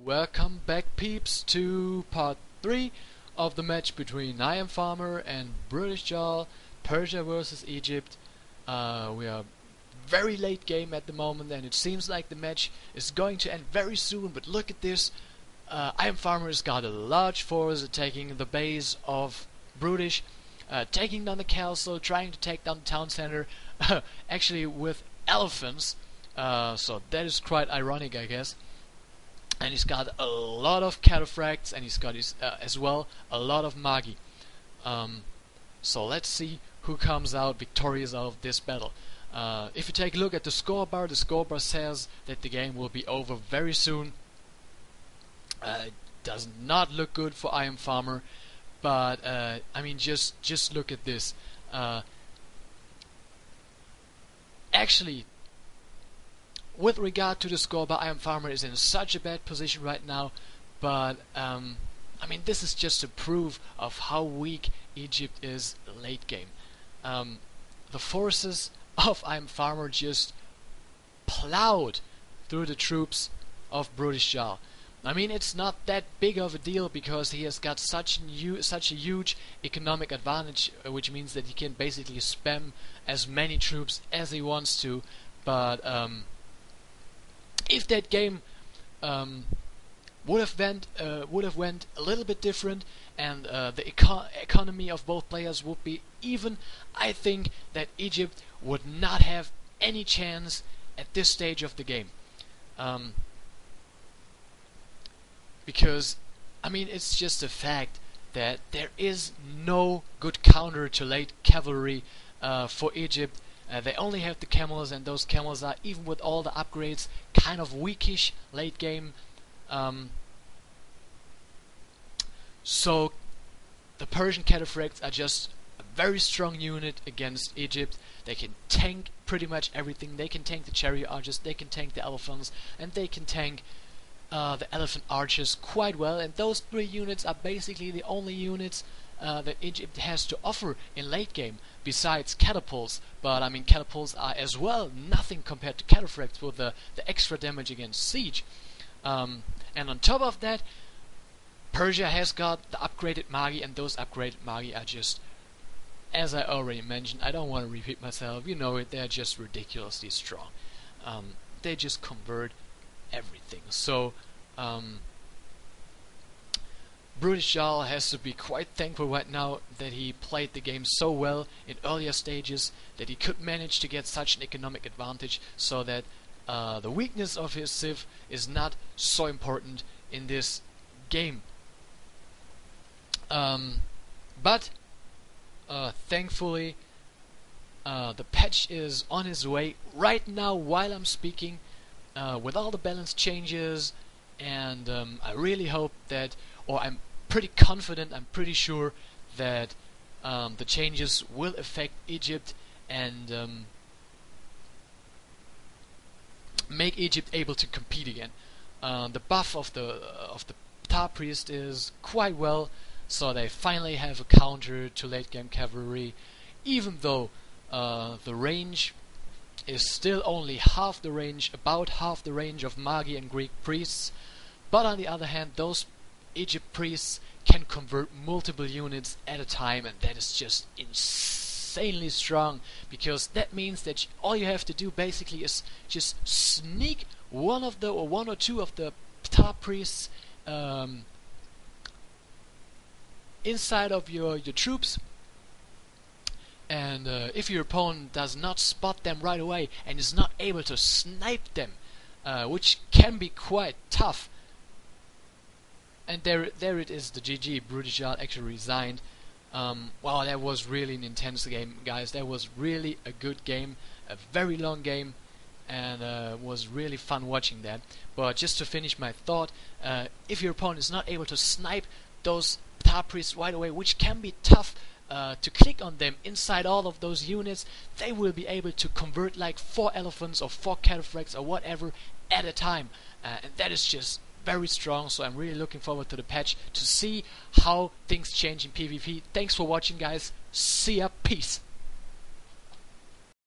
welcome back peeps to part 3 of the match between IamFarmer and BrutishJarl, Persia versus Egypt. We are very late game at the moment and it seems like the match is going to end very soon, but look at this. IamFarmer has got a large force attacking the base of Brutish, taking down the castle, trying to take down the town center, actually with elephants, so that is quite ironic, I guess. And he's got a lot of cataphracts, and he's got as well a lot of magi. So let's see who comes out victorious out of this battle. If you take a look at the scorebar says that the game will be over very soon. It does not look good for IamFarmer, but I mean, just look at this. Actually, with regard to the scorebar, IamFarmer is in such a bad position right now, but I mean, this is just a proof of how weak Egypt is late game. The forces of IamFarmer just plowed through the troops of BrutishJarl. I mean, it's not that big of a deal because he has got such a huge economic advantage, which means that he can basically spam as many troops as he wants to. But if that game would have went a little bit different and the economy of both players would be even, I think that Egypt would not have any chance at this stage of the game. Because, I mean, it's just a fact that there is no good counter to late cavalry for Egypt. They only have the camels, and those camels are, even with all the upgrades, kind of weakish late game. So the Persian cataphracts are just a very strong unit against Egypt. They can tank pretty much everything. They can tank the chariot archers, they can tank the elephants, and they can tank the elephant archers quite well. And those three units are basically the only units that Egypt has to offer in late game, besides catapults. But I mean, catapults are as well nothing compared to cataphracts with the extra damage against siege. And on top of that, Persia has got the upgraded magi, and those upgraded magi are just, as I already mentioned, I don't want to repeat myself, you know it, they're just ridiculously strong. They just convert everything. So BrutishJarl has to be quite thankful right now that he played the game so well in earlier stages, that he could manage to get such an economic advantage, so that the weakness of his civ is not so important in this game. But thankfully the patch is on his way right now while I'm speaking, with all the balance changes, and I really hope that, or I'm pretty confident, I'm pretty sure that the changes will affect Egypt and make Egypt able to compete again. The buff of the Tar Priest is quite well, so they finally have a counter to late game cavalry, even though the range is still only half the range, about half the range of Magi and Greek priests. But on the other hand, those Egypt priests can convert multiple units at a time, and that is just insanely strong, because that means that all you have to do basically is just sneak one or two of the Tar priests inside of your troops, and if your opponent does not spot them right away and is not able to snipe them, which can be quite tough. And there it is, the GG. BrutishJarl actually resigned. Wow, that was really an intense game, guys. That was really a good game, a very long game, and was really fun watching that. But just to finish my thought, if your opponent is not able to snipe those Tar Priests right away, which can be tough to click on them inside all of those units, they will be able to convert like 4 elephants or 4 cataphracts or whatever at a time, and that is just very strong. So I'm really looking forward to the patch to see how things change in PvP. Thanks for watching, guys. See ya. Peace.